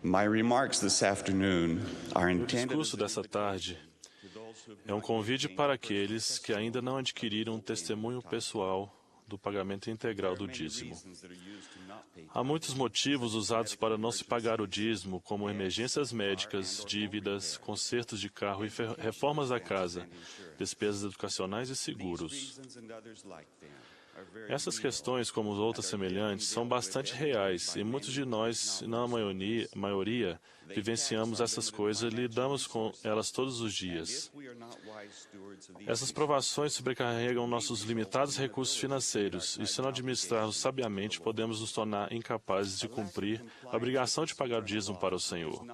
My remarks this afternoon are O intended discurso dessa tarde é um convite para aqueles que ainda não adquiriram um testemunho pessoal do pagamento integral do dízimo. Há muitos motivos usados para não se pagar o dízimo, como emergências médicas, dívidas, consertos de carro e reformas da casa, despesas educacionais e seguros. Essas questões, como outras semelhantes, são bastante reais e muitos de nós, na maioria, vivenciamos essas coisas e lidamos com elas todos os dias. Essas provações sobrecarregam nossos limitados recursos financeiros e, se não administrarmos sabiamente, podemos nos tornar incapazes de cumprir a obrigação de pagar o dízimo para o Senhor.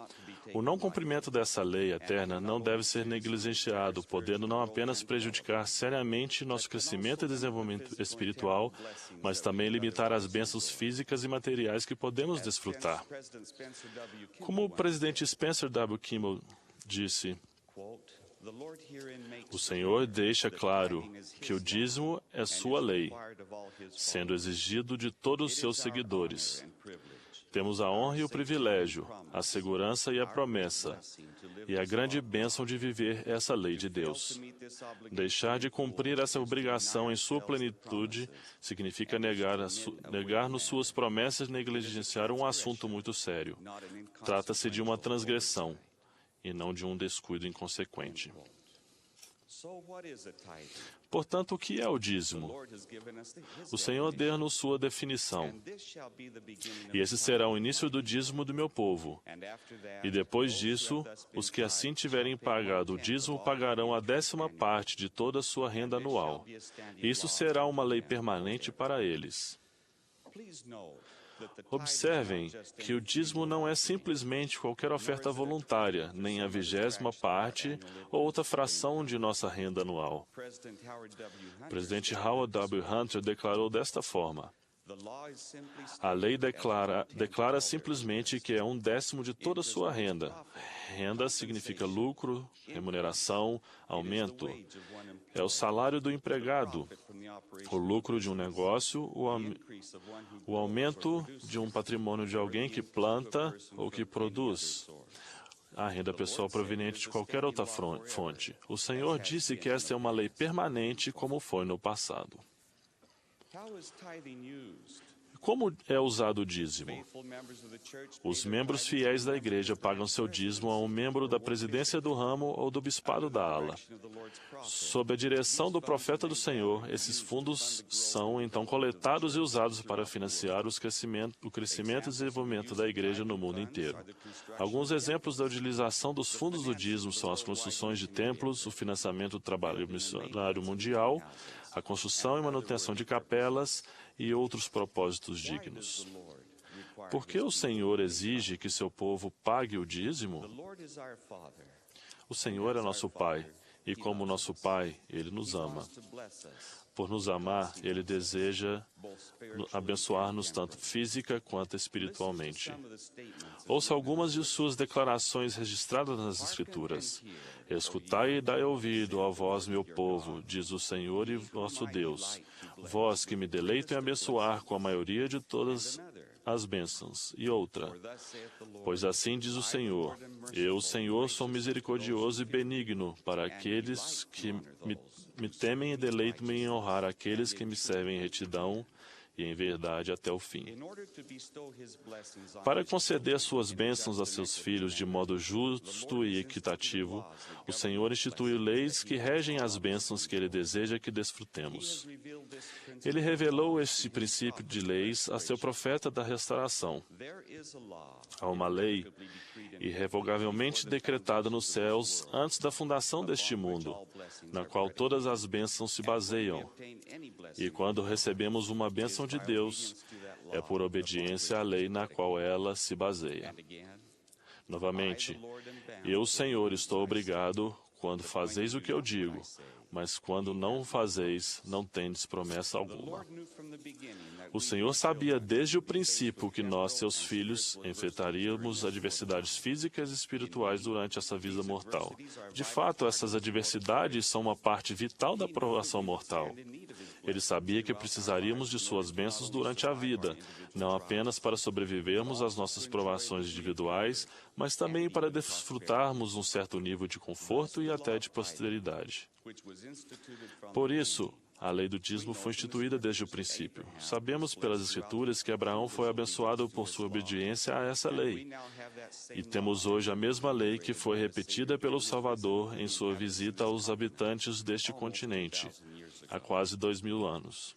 O não cumprimento dessa lei eterna não deve ser negligenciado, podendo não apenas prejudicar seriamente nosso crescimento e desenvolvimento espiritual, mas também limitar as bênçãos físicas e materiais que podemos desfrutar. Como o presidente Spencer W. Kimball disse, o Senhor deixa claro que o dízimo é sua lei, sendo exigido de todos os seus seguidores. Temos a honra e o privilégio, a segurança e a promessa, e a grande bênção de viver essa lei de Deus. Deixar de cumprir essa obrigação em sua plenitude significa negar-nos suas promessas e negligenciar um assunto muito sério. Trata-se de uma transgressão, e não de um descuido inconsequente. Portanto, o que é o dízimo? O Senhor deu-nos sua definição. E esse será o início do dízimo do meu povo. E depois disso, os que assim tiverem pagado o dízimo pagarão a 10ª parte de toda a sua renda anual. Isso será uma lei permanente para eles. Observem que o dízimo não é simplesmente qualquer oferta voluntária, nem a 20ª parte ou outra fração de nossa renda anual. O presidente Howard W. Hunter declarou desta forma: a lei declara simplesmente que é 1/10 de toda a sua renda. Renda significa lucro, remuneração, aumento. É o salário do empregado, o lucro de um negócio, o aumento de um patrimônio de alguém que planta ou que produz. A renda pessoal proveniente de qualquer outra fonte. O Senhor disse que esta é uma lei permanente, como foi no passado. Como é usado o dízimo? Os membros fiéis da igreja pagam seu dízimo a um membro da presidência do ramo ou do bispado da ala. Sob a direção do profeta do Senhor, esses fundos são então coletados e usados para financiar o crescimento e desenvolvimento da igreja no mundo inteiro. Alguns exemplos da utilização dos fundos do dízimo são as construções de templos, o financiamento do trabalho missionário mundial, a construção e manutenção de capelas e outros propósitos dignos. Por que o Senhor exige que seu povo pague o dízimo? O Senhor é nosso Pai, e como nosso Pai, Ele nos ama. Por nos amar, Ele deseja abençoar-nos tanto física quanto espiritualmente. Ouça algumas de suas declarações registradas nas Escrituras. Escutai e dai ouvido a vós, meu povo, diz o Senhor e vosso Deus, vós que me deleito em abençoar com a maioria de todas as bênçãos. E outra, pois assim diz o Senhor, eu, Senhor, sou misericordioso e benigno para aqueles que me temem e deleito-me em honrar aqueles que me servem em retidão e em verdade até o fim. Para conceder suas bênçãos a seus filhos de modo justo e equitativo, o Senhor instituiu leis que regem as bênçãos que Ele deseja que desfrutemos. Ele revelou este princípio de leis a seu profeta da restauração. Há uma lei irrevogavelmente decretada nos céus antes da fundação deste mundo, na qual todas as bênçãos se baseiam. E quando recebemos uma bênção de Deus, é por obediência à lei na qual ela se baseia. Novamente, eu, Senhor, estou obrigado quando fazeis o que eu digo, mas quando não o fazeis, não tendes promessa alguma. O Senhor sabia desde o princípio que nós, seus filhos, enfrentaríamos adversidades físicas e espirituais durante essa vida mortal. De fato, essas adversidades são uma parte vital da provação mortal. Ele sabia que precisaríamos de suas bênçãos durante a vida, não apenas para sobrevivermos às nossas provações individuais, mas também para desfrutarmos um certo nível de conforto e até de prosperidade. Por isso, a lei do dízimo foi instituída desde o princípio. Sabemos pelas Escrituras que Abraão foi abençoado por sua obediência a essa lei. E temos hoje a mesma lei que foi repetida pelo Salvador em sua visita aos habitantes deste continente, há quase 2000 anos.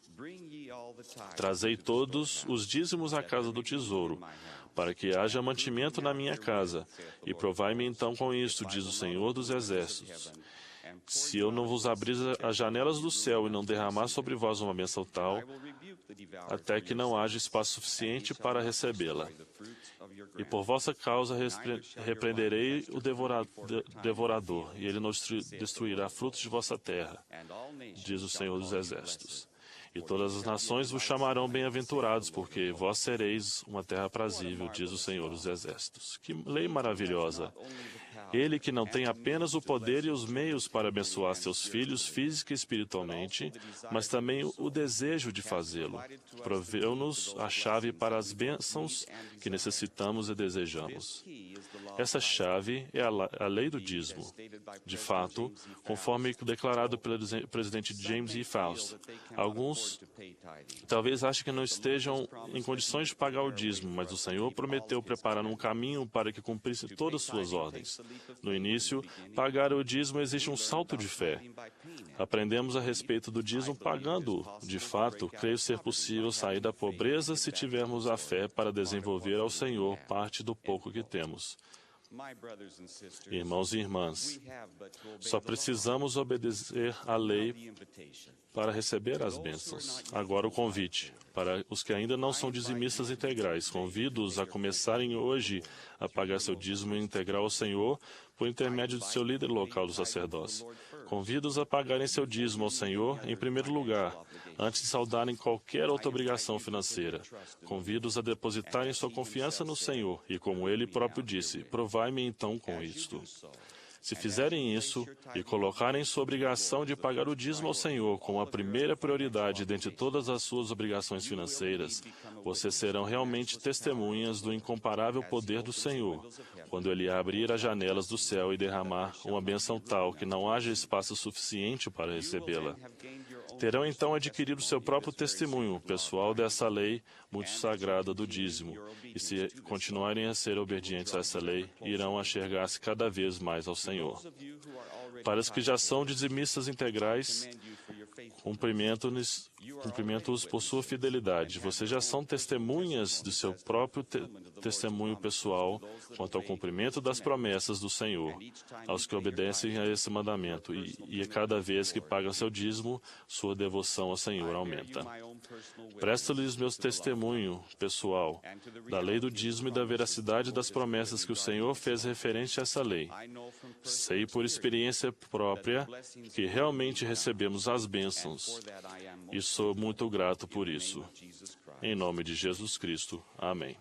Trazei todos os dízimos à casa do tesouro, para que haja mantimento na minha casa, e provai-me então com isto, diz o Senhor dos Exércitos. Se eu não vos abrir as janelas do céu e não derramar sobre vós uma bênção tal, até que não haja espaço suficiente para recebê-la. E por vossa causa repreenderei o devorador, e ele não destruirá frutos de vossa terra, diz o Senhor dos Exércitos. E todas as nações vos chamarão bem-aventurados, porque vós sereis uma terra aprazível, diz o Senhor dos Exércitos. Que lei maravilhosa! Ele que não tem apenas o poder e os meios para abençoar seus filhos física e espiritualmente, mas também o desejo de fazê-lo. Proveu-nos a chave para as bênçãos que necessitamos e desejamos. Essa chave é a lei do dízimo. De fato, conforme declarado pelo presidente James E. Faust, alguns talvez achem que não estejam em condições de pagar o dízimo, mas o Senhor prometeu preparar um caminho para que cumprisse todas suas ordens. No início, pagar o dízimo exige um salto de fé. Aprendemos a respeito do dízimo pagando-o. De fato, creio ser possível sair da pobreza se tivermos a fé para desenvolver ao Senhor parte do pouco que temos. Irmãos e irmãs, só precisamos obedecer à lei para receber as bênçãos. Agora o convite. Para os que ainda não são dizimistas integrais, convido-os a começarem hoje a pagar seu dízimo integral ao Senhor por intermédio do seu líder local do sacerdócio. Convido-os a pagarem seu dízimo ao Senhor em primeiro lugar, antes de saudarem qualquer outra obrigação financeira. Convido-os a depositarem sua confiança no Senhor e, como Ele próprio disse, provai-me então com isto. Se fizerem isso e colocarem sua obrigação de pagar o dízimo ao Senhor como a primeira prioridade dentre todas as suas obrigações financeiras, vocês serão realmente testemunhas do incomparável poder do Senhor, quando Ele abrir as janelas do céu e derramar uma bênção tal que não haja espaço suficiente para recebê-la. Terão então adquirido seu próprio testemunho pessoal dessa lei muito sagrada do dízimo, e se continuarem a ser obedientes a essa lei, irão enxergar-se cada vez mais ao Senhor. Para os que já são dizimistas integrais, cumprimento-os por sua fidelidade. Vocês já são testemunhas de seu próprio testemunho pessoal quanto ao cumprimento das promessas do Senhor, aos que obedecem a esse mandamento, e a cada vez que pagam seu dízimo, sua devoção ao Senhor aumenta. Presto-lhes meu testemunho pessoal da lei do dízimo e da veracidade das promessas que o Senhor fez referente a essa lei. Sei por experiência própria que realmente recebemos as bênçãos e sou muito grato por isso. Em nome de Jesus Cristo. Amém.